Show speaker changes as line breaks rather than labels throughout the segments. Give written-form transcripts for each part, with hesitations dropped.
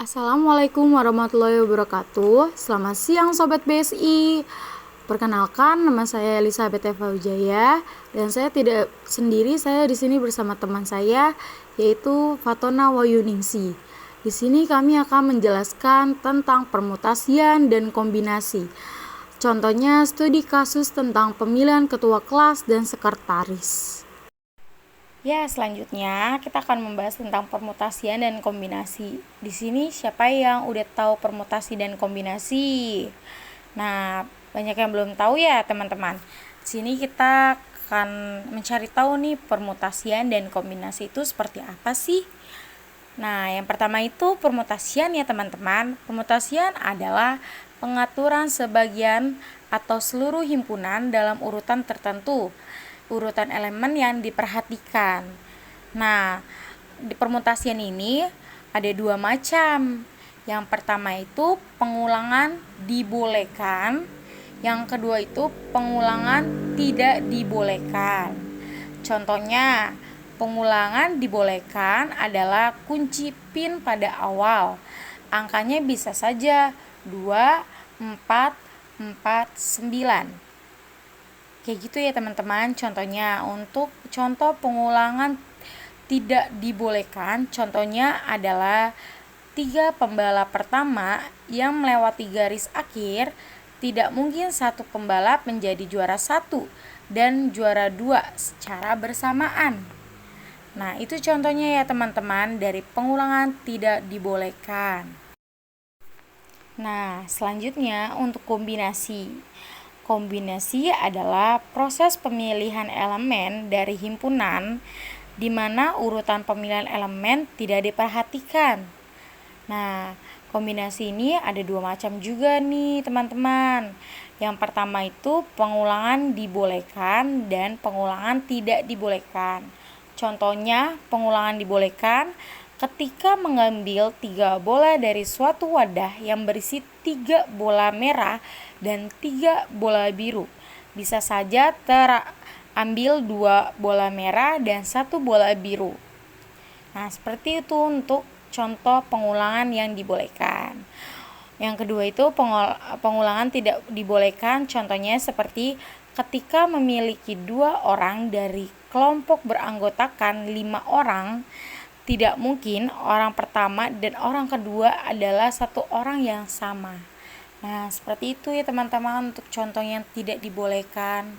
Assalamualaikum warahmatullahi wabarakatuh. Selamat siang Sobat BSI. Perkenalkan, nama saya Elizabeth Eva Wijaya dan saya tidak sendiri, saya di sini bersama teman saya yaitu Fatona Wayuningsi. Di sini kami akan menjelaskan tentang permutasian dan kombinasi. Contohnya studi kasus tentang pemilihan ketua kelas dan sekretaris. Ya, selanjutnya kita akan membahas tentang permutasian dan kombinasi. Di sini siapa yang udah tahu permutasi dan kombinasi? Nah, banyak yang belum tahu ya, teman-teman. Di sini kita akan mencari tahu nih permutasian dan kombinasi itu seperti apa sih? Nah, yang pertama itu permutasian ya, teman-teman. Permutasian adalah pengaturan sebagian atau seluruh himpunan dalam urutan tertentu. Urutan elemen yang diperhatikan. Nah, di permutasian ini ada dua macam. Yang pertama itu pengulangan dibolehkan, yang kedua itu pengulangan tidak dibolehkan. Contohnya, pengulangan dibolehkan adalah kunci PIN pada awal. Angkanya bisa saja 2, 4, 4, 9. Kayak gitu ya teman-teman. Contohnya untuk contoh pengulangan tidak dibolehkan, contohnya adalah 3 pembalap pertama yang melewati garis akhir, tidak mungkin satu pembalap menjadi juara 1 dan juara 2 secara bersamaan. Nah, itu contohnya ya teman-teman dari pengulangan tidak dibolehkan. Nah, selanjutnya untuk kombinasi. Kombinasi adalah proses pemilihan elemen dari himpunan di mana urutan pemilihan elemen tidak diperhatikan. Nah, kombinasi ini ada dua macam juga nih teman-teman. Yang pertama itu pengulangan dibolehkan dan pengulangan tidak dibolehkan. Contohnya pengulangan dibolehkan ketika mengambil 3 bola dari suatu wadah yang berisi 3 bola merah dan 3 bola biru. Bisa saja terambil 2 bola merah dan 1 bola biru. Nah, seperti itu untuk contoh pengulangan yang dibolehkan. Yang kedua itu pengulangan tidak dibolehkan, contohnya seperti ketika memiliki 2 orang dari kelompok beranggotakan 5 orang, tidak mungkin orang pertama dan orang kedua adalah satu orang yang sama. Nah, seperti itu ya teman-teman untuk contoh yang tidak dibolehkan.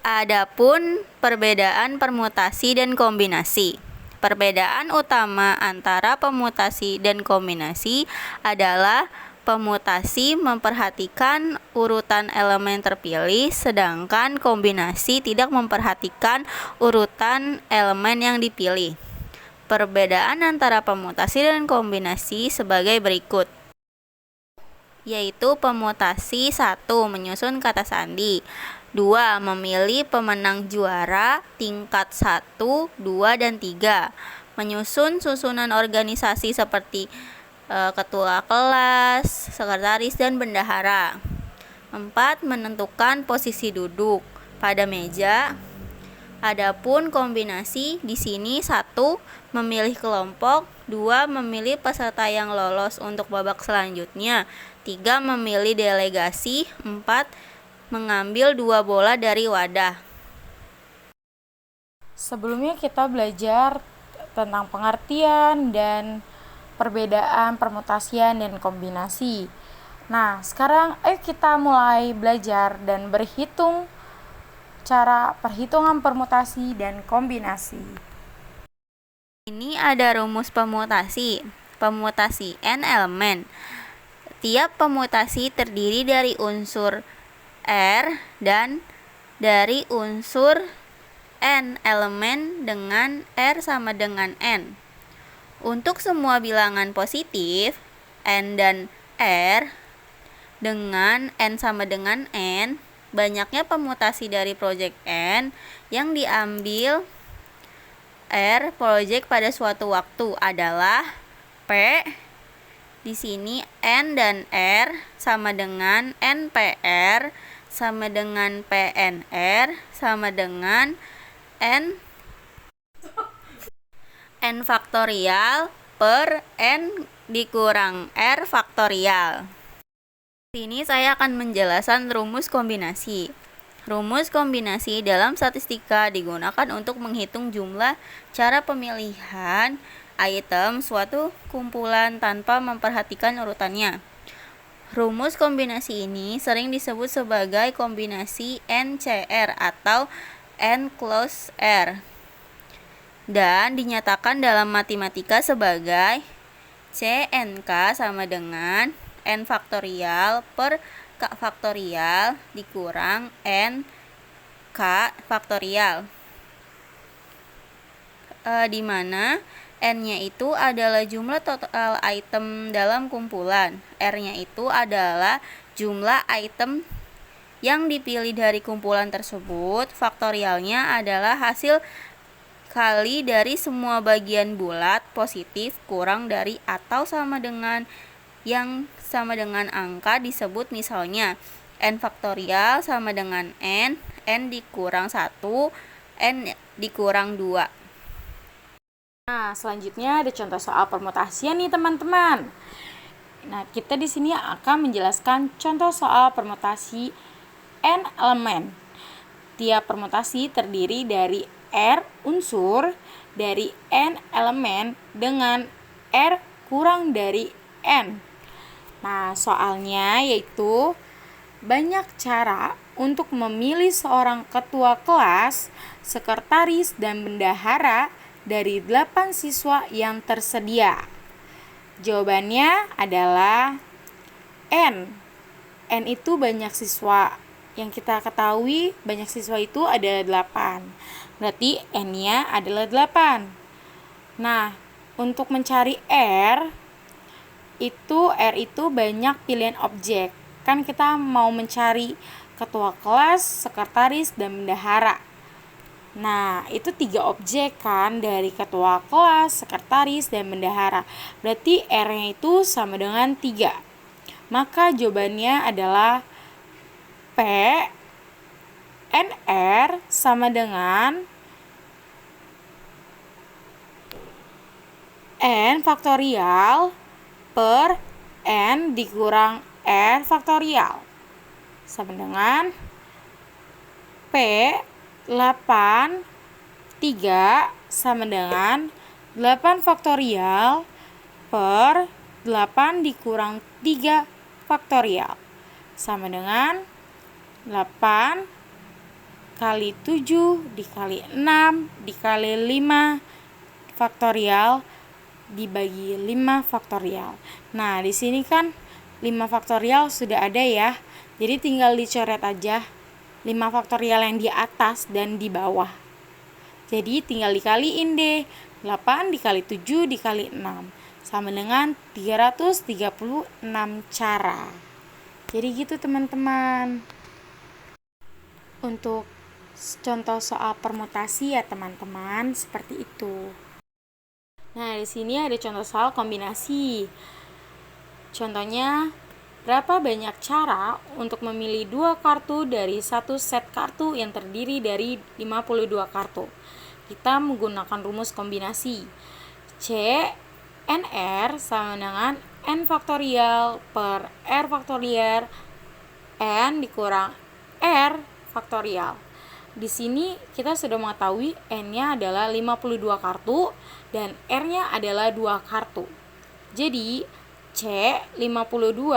Adapun perbedaan permutasi dan kombinasi. Perbedaan utama antara permutasi dan kombinasi adalah permutasi memperhatikan urutan elemen terpilih, sedangkan kombinasi tidak memperhatikan urutan elemen yang dipilih. Perbedaan antara permutasi dan kombinasi sebagai berikut, yaitu permutasi 1. Menyusun kata sandi. 2. Memilih pemenang juara tingkat 1, 2, dan 3. Menyusun susunan organisasi seperti ketua kelas, sekretaris, dan bendahara. 4. Menentukan posisi duduk pada meja. Adapun kombinasi di sini 1. Memilih kelompok, 2. Memilih peserta yang lolos untuk babak selanjutnya, 3. Memilih delegasi, 4. Mengambil 2 bola dari wadah.
Sebelumnya kita belajar tentang pengertian dan perbedaan permutasian dan kombinasi. Nah, sekarang ayo kita mulai belajar dan berhitung cara perhitungan permutasi dan kombinasi.
Ini ada rumus permutasi. Permutasi n elemen. Tiap permutasi terdiri dari unsur R dan dari unsur n elemen dengan R sama dengan N. Untuk semua bilangan positif, N dan R dengan N sama dengan N, banyaknya permutasi dari project N yang diambil R project pada suatu waktu adalah P. Di sini N dan R sama dengan NPR sama dengan PNR sama dengan N faktorial per N dikurang R faktorial. Sini saya akan menjelaskan rumus kombinasi. Rumus kombinasi dalam statistika digunakan untuk menghitung jumlah cara pemilihan item suatu kumpulan tanpa memperhatikan urutannya. Rumus kombinasi ini sering disebut sebagai kombinasi NCR atau N-closed R dan dinyatakan dalam matematika sebagai CNK sama dengan N faktorial per K faktorial dikurang N K faktorial, di mana N-nya itu adalah jumlah total item dalam kumpulan, R-nya itu adalah jumlah item yang dipilih dari kumpulan tersebut, faktorialnya adalah hasil kali dari semua bagian bulat positif kurang dari atau sama dengan yang sama dengan angka disebut misalnya N faktorial sama dengan N dikurang 1, N dikurang 2.
Nah, selanjutnya ada contoh soal permutasian nih teman-teman. Nah, kita di sini akan menjelaskan contoh soal permutasi N elemen. Tiap permutasi terdiri dari R unsur dari N elemen dengan R kurang dari N. Nah, soalnya yaitu banyak cara untuk memilih seorang ketua kelas, sekretaris, dan bendahara dari 8 siswa yang tersedia. Jawabannya adalah N. N itu banyak siswa. Yang kita ketahui banyak siswa itu ada 8. Berarti N-nya adalah 8. Nah, untuk mencari R itu banyak pilihan objek. Kan kita mau mencari ketua kelas, sekretaris, dan bendahara. Nah, itu 3 objek kan dari ketua kelas, sekretaris, dan bendahara. Berarti R-nya itu sama dengan 3. Maka jawabannya adalah P NR sama dengan N faktorial per N dikurang R faktorial sama dengan P 8 3 sama dengan 8 faktorial per 8 dikurang 3 faktorial sama dengan 8 kali 7 dikali 6 dikali 5 faktorial dibagi 5 faktorial. Nah, di sini kan 5 faktorial sudah ada ya. Jadi tinggal dicoret aja 5 faktorial yang di atas dan di bawah. Jadi tinggal dikaliin deh. 8 dikali 7 dikali 6 sama dengan 336 cara. Jadi gitu teman-teman. Untuk contoh soal permutasi ya teman-teman, seperti itu. Nah, di sini ada contoh soal kombinasi. Contohnya, berapa banyak cara untuk memilih 2 kartu dari satu set kartu yang terdiri dari 52 kartu? Kita menggunakan rumus kombinasi. C NR sama dengan N faktorial per R faktorial N dikurang R faktorial. Di sini kita sudah mengetahui N-nya adalah 52 kartu dan R-nya adalah 2 kartu. Jadi C 52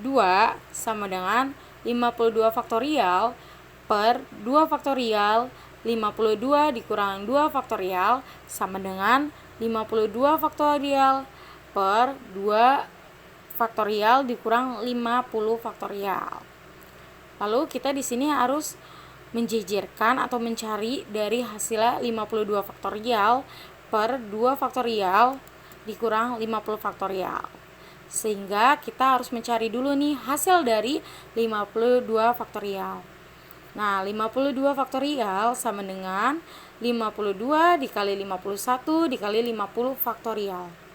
2 sama dengan 52 faktorial per 2 faktorial 52 dikurang 2 faktorial sama dengan 52 faktorial per 2 faktorial dikurang 50 faktorial. Lalu kita di sini harus menjejerkan atau mencari dari hasilnya 52 faktorial per 2 faktorial dikurang 50 faktorial. Sehingga kita harus mencari dulu nih hasil dari 52 faktorial. Nah, 52 faktorial sama dengan 52 dikali 51 dikali 50 faktorial.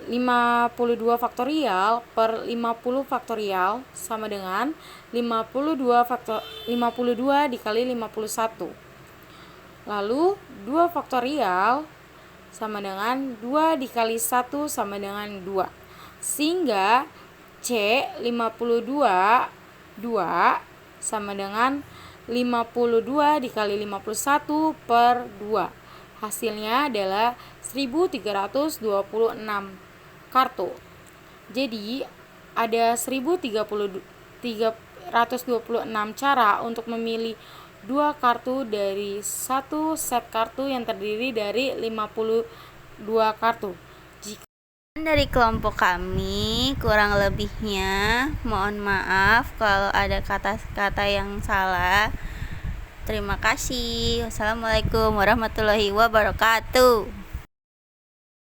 52 faktorial per 50 faktorial sama dengan 52 dikali 51. Lalu 2 faktorial sama dengan 2 dikali 1 sama dengan 2. Sehingga C 52 2 sama dengan 52 dikali 51 per 2. Hasilnya adalah 1326 kartu. Jadi ada 1326 cara untuk memilih 2 kartu dari satu set kartu yang terdiri dari 52 kartu.
Dari kelompok kami, kurang lebihnya mohon maaf kalau ada kata-kata yang salah. Terima kasih. Wassalamualaikum warahmatullahi wabarakatuh.